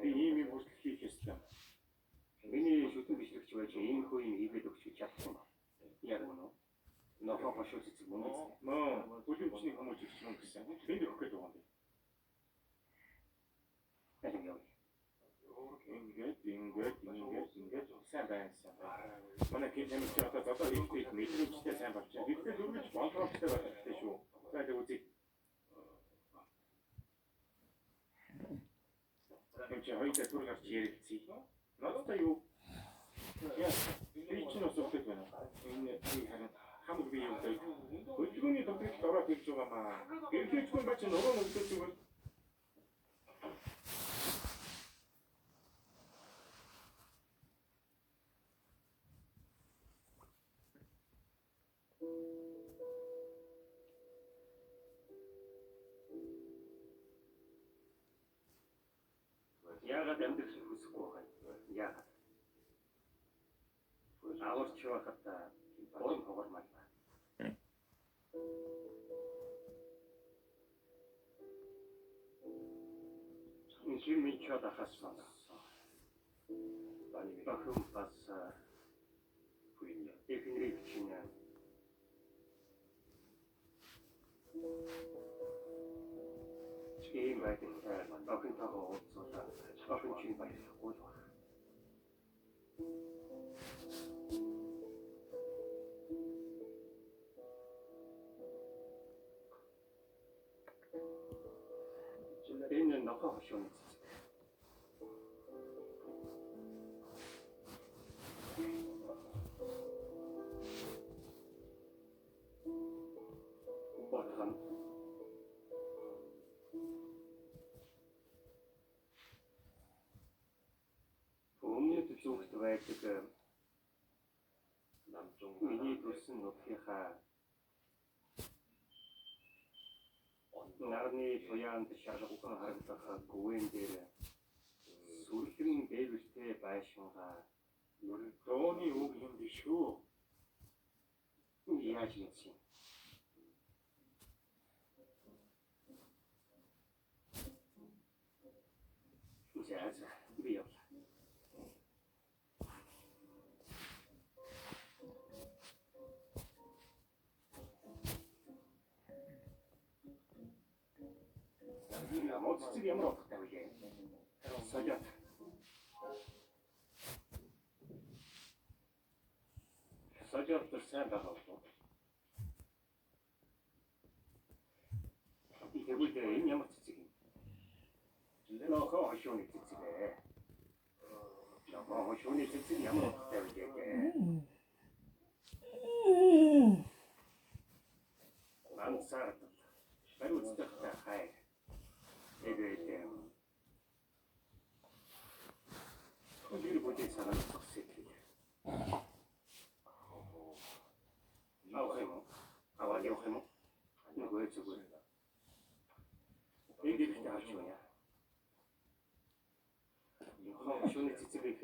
Би ийм юм хүртэл хийх ёстой. Миний шүтэн бичлэгч байж ийм хөө юм хийгээд өгч чадсан ба. Яг үнэ. Нохоо хошуу цэцэг мөн. Мөн бүлэмжний хүмүүс их юм гэсэн. Тэнд өгөх гээд байгаа юм. Харин яа. Ингээд сайн байсан. Манай гэр тамирч одоо зодоо хийх мэдрэмжтэй сайн болчих. Гэтэл үргэлж боловсролтой байх хэрэгтэй шүү. За тэг үзье. Энд чи хоёроо түр гарч ярилцъя. Надад юу? Яа, би ч нэг асуулт байна. Энэ харин хамаг би юм даа. Хөдөлгөөний төвлөрөлд ороод ирж байгаа маа. Гэвч бач нөгөө нөгөөд зүгээр. Яагаад амьдрах хүсэхгүй байгаа юм? Яагаад? Аварч байхад борон хогормал байна. Инжин минчад хассан. Бани бахым пасса. Хуйня. Definitivно. Ийм байдаг охинтойгоо уулзуулаад охин чинь баярлахгүй л байна. Энэ нохоо хошууны цэцэг. Батхан зүгт байдаг намжун миний төрсөн нутгийнхаа нарны туяанд шалгуухан харагдах гүвэн дээр сүрхэн дээвэртэй байшингаа дооны үг юм биш үү? Яаж юм? За би явлаа. Цэцэг ямар утгатай вэ? Сажат. Сажат сайн байгаа уу? Тэгвэл энэ ямар цэцэг юм? Нохоо хошууны цэцэг ээ. Нохоо хошууны цэцэг ямар утгатай вэ? Ансаар. Баруун цэцэг хай. Тэгээд тэр бүтэц санаа зогсчихлээ. Аваад явах юм уу? Нөгөө зүгээр. Энийг ч харж байна. Нохоо шүний цэцэг их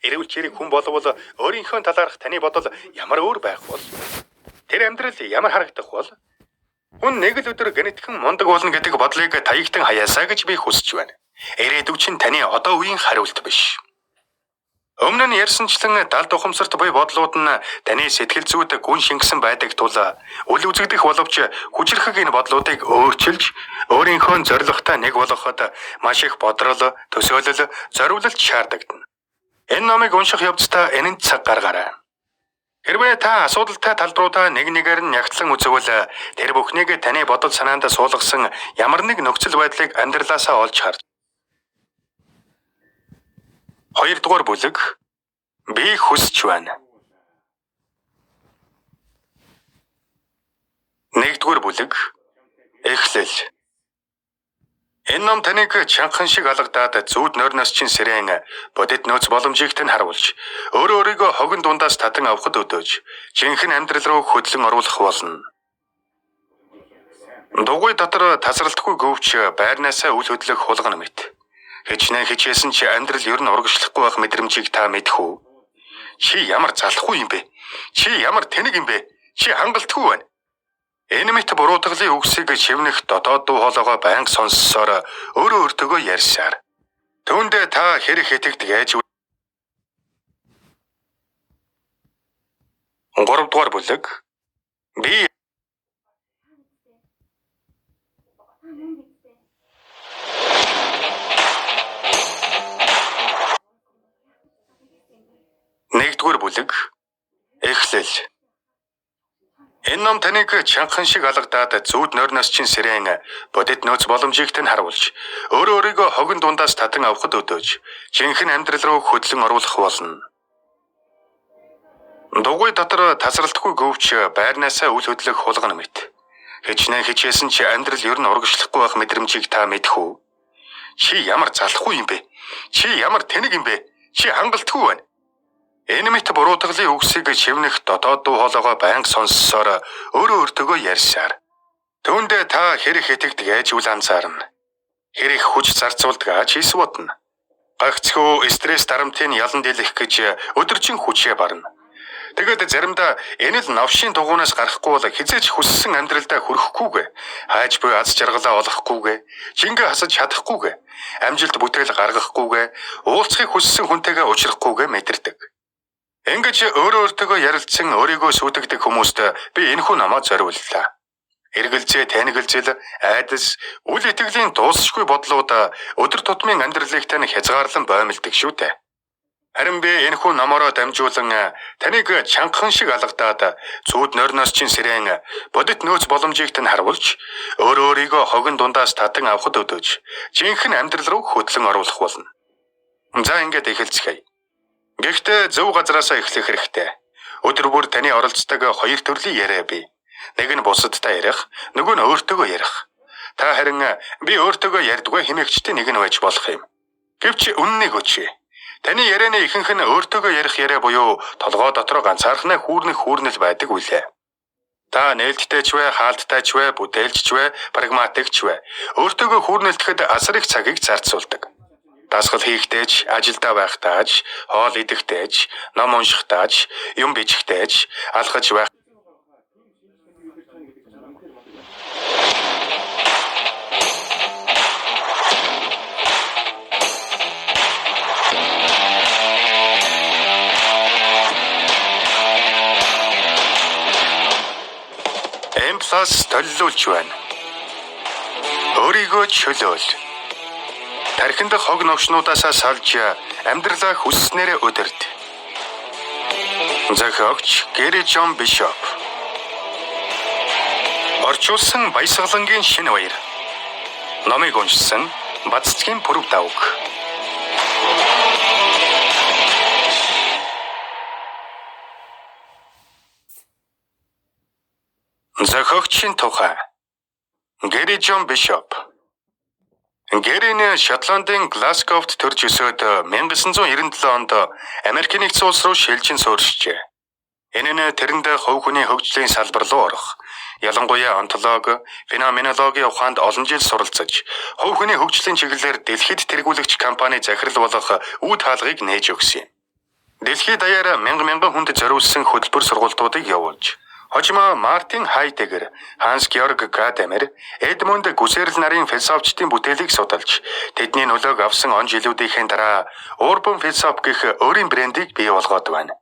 эрүүл чирэг хүн болвол өөрийнхөө талаарх таны бодол ямар өөр байх бол тэр амьдрал ямар харагдах бол хүн нэг л өдөр гэнэтхэн мундаг болно гэдэг бодлыг таягтан хаяасаа гэж би хүсэж байна. Ирээдүйн чинь таны одоо үеийн хариулт биш. Өмнө нь ярьсанчлан далд ухамсарт буй бодлууд нь таны сэтгэл зүйд гүн шингэсэн байдаг тул үл үзэгдэх боловч хүчрхэг энэ бодлуудыг өөрчилж өөрийнхөө зорилготой нэг болгоход маш их бодрол, төсөөлөл, зориулалт шаардагдана. Энэ номыг унших явцдаа энэнд цаг гаргаарай. Хэрвээ та асуудалтай талбаруудаа нэг нэгээр нь нягтлан үзвэл тэр бүхнийг таны бодол санаанд суулгасан ямар нэг нөхцөл байдлыг амьдралаасаа олж харж. 2 дугаар бүлэг би хүсэж байна. 1-р бүлэг эхлэл. Энэ ном таныг чанхан шиг алгадаад зүүд нойрноос чин сэрэн бодит нөөц боломжийг тань харуулж өөрийгөө хогон дундаас татан авахд өдөөж жинхэнэ амьдрал руу хөдлөн оруулах болно. Дугуй дотор тасралтгүй гөвч байрнаасаа үл хөдлөх хулгана мэт. Хичнээн хичээсэн чи амьдрал ер нь урагшлахгүй байх мэдрэмжийг та мэдэх үү? Чи ямар залахгүй юм бэ? Чи ямар тэнэг юм бэ? Чи хангалтгүй байна. Энэ мэт буруутгалын үгсийг шивнэх дотоод дуу хоолойгоо байнга сонссоор өөртөө ярьсаар. Түүндээ та хэрэг хэтэгдэг ээж 3-р бүлэг би Нэгдүгээр бүлэг эхлэл. Энэ ном таныг чанхан шиг алгадаад зүүд нойрноос чин сэрэн бодит нөөц боломжийг тань харуулж өөрийгөө хогон дундаас татан авахд өдөөж жинхэнэ амьдрал руу хөдлөн оруулах болно. Дугуй дотор тасралтгүй гөвч байрнаасаа үл хөдлөх хулгана мэт. Хичнээн хичээсэн чи амьдрал ер нь урагшлахгүй байх мэдрэмжийг та мэдэх үү? Чи ямар залахгүй юм бэ? Чи ямар тэнэг юм бэ? Чи хангалтгүй байна. Энэ мэт буруутгалын үгсийг шивнэх дотоод дуу хоолойгоо байнга сонссоор өөртөө ярьсаар. Түүндээ та хэрэг хэтэгдэг ээж үл анзаарна. Хэрэг хүч зарцуулдаг ач ис бодно. Гагцхүү стресс дарамтын ялан дийлэх гэж өдөржин хүчээ барна. Тэгэд заримдаа энэ л навшийн дугуунаас гарахгүй бол хизээч хүссэн амьдралдаа хүрэхгүйгээ, хайж буй аз жаргалаа олохгүйгээ, жингээ хасаж чадахгүйгээ, амжилт бүтээл гаргахгүйгээ, уулзахыг хүссэн хүнтэйгээ уулзрахгүйгээ мэдэрдэг. Ингэж өөртөө ярилцсан өөрийгөө сүудэгдэг хүмүүст би энэхүү намаа зориуллаа. Эргэлзээ, танигэлзэл, айдас, үл итгэлийн дуусшгүй бодлууд өдөр тутмын амьдралыг тань хязгаарлан боомлдог шүү дээ. Харин би энэхүү номороо дамжуулан таныг чанхан шиг алгадаад зүүд нойрноос чин сэрэн бодит нөөц боломжийг тань харуулж өөрийгөө хогон дундаас татан авахд өдөөж жинхэнэ амьдрал руу хөдлөн оруулах болно. За ингээд эхэлцгээе. Гэхдээ зөв газараасаа эхлэх хэрэгтэй. Өдөр бүр таны оролцдог 2 төрлийн яриа бий. Нэг нь бусадтай ярих, нөгөө нь өөртөө ярих. Та харин би өөртөө ярьдгүй хэмээгчтэй нэг нь байж болох юм. Гэвч үннийг өчье. Таны ярианы ихэнх нь өөртөө ярих яриа буюу толгой дотор ганцаархнаа хүүрнэл байдаг үлээ. Та нээлттэй ч вэ, хаалттай ч вэ, бүтээлч ч вэ, прагматикч вэ, өөртөө хүүрнэлтэхэд асар их цагийг зарцуулдаг. Дасгал хийхтэйч, ажилдаа байхтайч, хоол идэхтэйч, ном уншихтайч, юм бичихтэйч, алхаж байх. Эмплас төлөвлөж байна. Өөрийгөө чөлөөл. Тархинд хог новшнуудаас салж амьдралаа хүсснээрээ өдөрт. Зохиогч Гэри Джон Бишоп. Орчуулсан Баясгалангийн шинэ баяр. Номыг уншсан Баццгийн Пүрэв Давг. Зохиогчийн тухай. Гэри Джон Бишоп. Гэрийн Шотландын Глазговт төрж өсөөд 1997 онд Америк нэгдсэн улс руу шилжин суурьшжээ. Энэ нь тэрэнд хувь хүний хөгжлийн салбар руу орох, ялангуяа онтологи, феноменологийн ухаанд олон жил суралцаж, хувь хүний хөгжлийн чиглэлээр дэлхийд тэргүүлэгч компани захирал болох үүд хаалгыг нээж өгсөн юм. Дэлхийд даяар мянган хүнд зориулсан хөтөлбөр сургалтуудыг явуулж, хожимо Мартин Хайдеггер, Ханс Георг Гадамер, Эдмунд Гүсерл нарын философчдын бүтээлийг судалж, тэдний нөлөөг авсан он жилүүдийн дараа Urban Philosophy гэх өөрийн брендийг бий болгоод байна.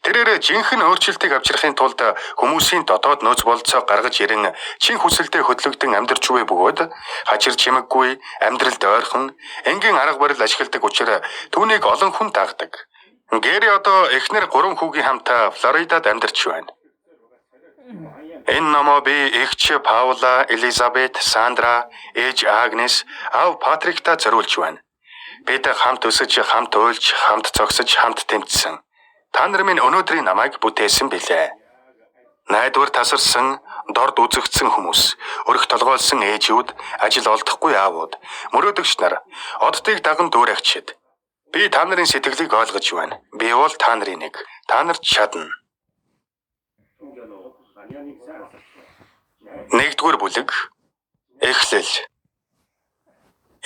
Тэрээр жинхэнэ өөрчлөлтийг авчрахын тулд хүмүүсийн дотоод нөөц болцоо гаргаж ирэн чин хүсэлтэд хөтлөгдөн амьдарч буй бөгөөд хачир чимэггүй, амьдралд ойрхон, энгийн арга барил ашигладаг учраас түүнийг олон хүн дагдаг. Гэри одоо эхнэр 3 хүүгийн хамтаа Флоридад амьдарч байна. Энэ номоо би эгч Паула, Элизабет, Сандра, ээж Агнес, аав Патрикта зориулж байна. Бид хамт өсөж, хамт уйлж, хамт зогсож, хамт тэмцсэн. Та нар минь өнөөдрийн намайг бүтээсэн билээ. Найдвар тасарсан, дорд үзэгдсэн хүмүүс, өрх толгойлсон ээжүүд, ажил олдохгүй аавууд, мөрөөдөгч нар, оддыг даган дүүрэгчид. Би та нарын сэтгэлийг ойлгож байна. Би бол та нарын нэг. Та нарт чадна. Нэгдүгээр бүлэг. Эхлэл.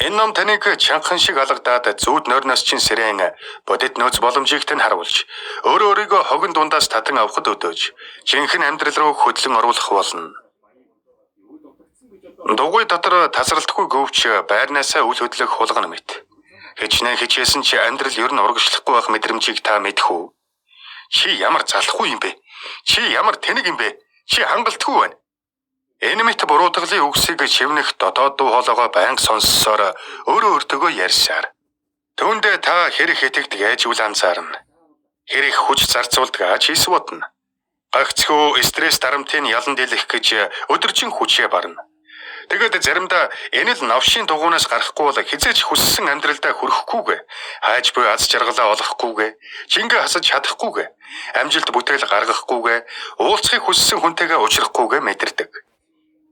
Энэ ном таныг чангахан шиг алгадаад зүүд нойрноос чин сэрэн бодит нөөц боломжийг тань харуулж өөрийгөө хогон дундаас татан авахд өдөөж жинхэнэ амьдрал руу хөдлөн оруулах болно. Дугуй дотор тасралтгүй гөвч байрнаасаа үл хөдлөх хулгана мэт. Хичнээн хичээсэн чи амьдрал ер нь урагшлахгүй байх мэдрэмжийг та мэдэх үү? Чи ямар залахгүй юм бэ? Чи ямар тэнэг юм бэ? Чи хангалтгүй байна. Энэ мэт буруутгалын үгсийг шивнэх дотоод дуу хоолойгоо байнга сонссоор өөрөө өөртөөгөө ярьсаар. Түүндээ та хэрэг хэтэгдэг ээж үл анзаарна. Хэрэг хүч зарцуулдаг аж хийс бодно. Гагцхүү стресс дарамтын ялан дийлэх гэж өдөржин хүчээ барна. Тэгэд заримдаа энэ л навшийн дугуунаас гарахгүй бол хизээч хүссэн амьдралдаа хүрэхгүйгээ, хайж буй аз жаргалаа олохгүйгээ, жингээ хасаж чадахгүйгээ, амжилт бүтээл гаргахгүйгээ, уулзахыг хүссэн хүнтэйгээ уулзрахгүйгээ мэдэрдэг.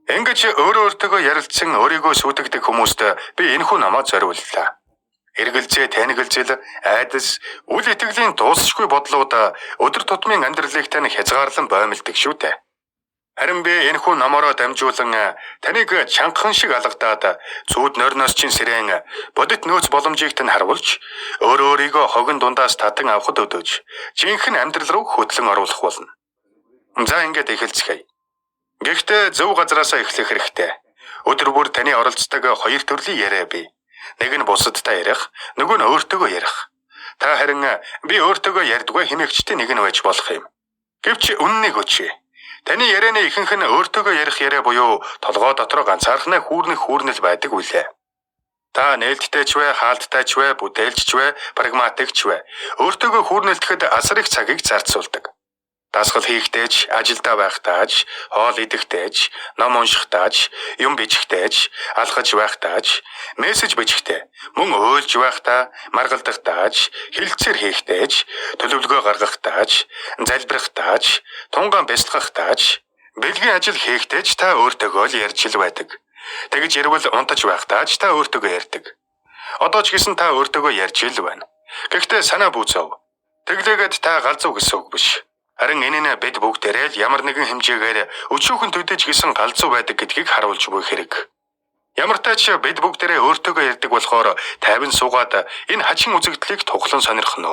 Ингэж өөртөөгөө ярилцсан өөрийгөө сүйтгэдэг хүмүүст би энэхүү намаа зориуллаа. Эргэлзээ, танигэлзэл, айдас, үл итгэлийн дуусшгүй бодлууд өдөр тутмын амьдралыг тань хязгаарлан боомлдог шүү дээ. Харин би энэхүү номороо дамжуулан таныг чангахан шиг алгадаад зүүд нойрноос чин сэрэн бодит нөөц боломжийг тань харуулж өөрийгөө хогон дундаас татан авахд өдөөж жинхэнэ амьдрал руу хөдлөн оруулах болно. За ингээд эхэлцгээе. Гэхдээ зөв газараасаа эхлэх хэрэгтэй. Өдөр бүр таны оролцдог хоёр төрлийн яриа бий. Нэг нь бусадтай ярих, нөгөө нь өөртөөгөө ярих. Та харин би өөртөөгөө ярьдгүй хэмээгчтэй нэг нь байж болох юм. Гэвч үннийг өчье. Таны ярианы ихэнх нь өөртөөгөө ярих яриа буюу толгой дотроо ганцаархнаа хүүрнэл байдаг үлээ. Та нээлттэй ч вэ, хаалттай ч вэ, бүтээлч ч вэ, прагматик ч вэ, өөртөөгөө хүүрнэлдэхэд асар их цагийг зарцуулдаг. Дасгал хийхтэйч, ажилдаа байхтайч, хоол идэхтэйч, ном уншихтайч, юм бичихтэйч, алхаж байхтайч, мессеж бичихтэй, мөн уйлж байхтаа, маргалдахтайч, хилцээр хийхтэйч, төлөвлөгөө гаргахтайч, залбирахтайч, тунгаан бясалгахтайч, бэлгийн ажил хийхтэйч та өөртөөгөө л ярьж ил байдаг. Тэгж ирвэл унтаж байхтайч та өөртөөгөө ярьдаг. Одоо ч гэсэн та өөртөөгөө ярьж ил байна. Гэхдээ санаа бүүзөв. Тэглээгээд та галзуу гэсэн үг биш. Харин энэ нь бид бүгдээрээ л ямар нэгэн хэмжээгээр өчүүхэн төдийч гэсэн галзуу байдаг гэдгийг харуулж буй хэрэг. Ямар ч тач бид бүгдээрээ өөртөөгөө ярьдаг болохоор тайван суугаад энэ хачин үзэгдлийг тухлан сонирх нь.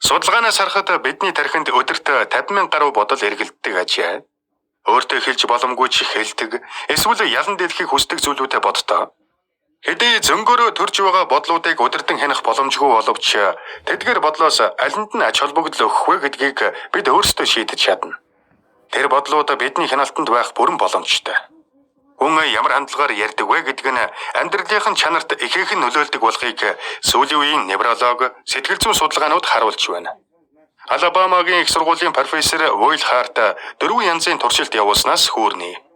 Судалгаанаас харахад бидний тархинд өдөрт 50,000 гаруй бодол эргэлддэг ажээ. Өөртөө хэлж боломгүй ч хэлдэг, эсвэл ялан дэлхийг хүсдэг зүйлүүдэд бодтоо. Хэдий зөнгөөрөө төрж байгаа бодлуудыг удирдан хянах боломжгүй боловч тэдгээр бодлоос алинд нь ач холбогдол өгөх вэ гэдгийг бид өөрсдөө шийдэж чадна. Тэр бодлууд бидний хяналтанд байх бүрэн боломжтой. Хүн ямар хандлагаар ярьдаг вэ гэдэг нь амьдралынхын чанарт ихээхэн нөлөөлдөг болохыг сүүлийн үеийн невролог, сэтгэл зүйн судалгаанууд харуулж байна. Алабамагийн их сургуулийн профессор Уилл Харт 4 янзын туршилт явуулснаас хүүрнэ.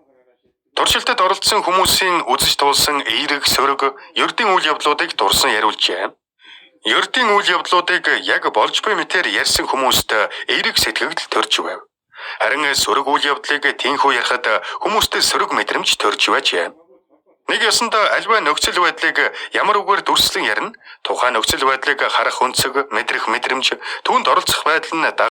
Туршилтад оролцсон хүмүүсийн үзэж туулсан эерэг, сөрөг, ердийн үйл явдлуудыг дурсан яриулжээ. Ердийн үйл явдлуудыг яг болж буй мэтээр ярьсан хүмүүст эерэг сэтгэгдэл төрж байв. Харин сөрөг үйл явдлыг тийхүү ярихад хүмүүст сөрөг мэдрэмж төрж байжээ. Нэг ёсондоо альва нөхцөл байдлыг ямар үгээр дүрслэн ярина, тухайн нөхцөл байдлыг харах өнцөг, мэдрэх мэдрэмж, түүнд оролцох байдал нь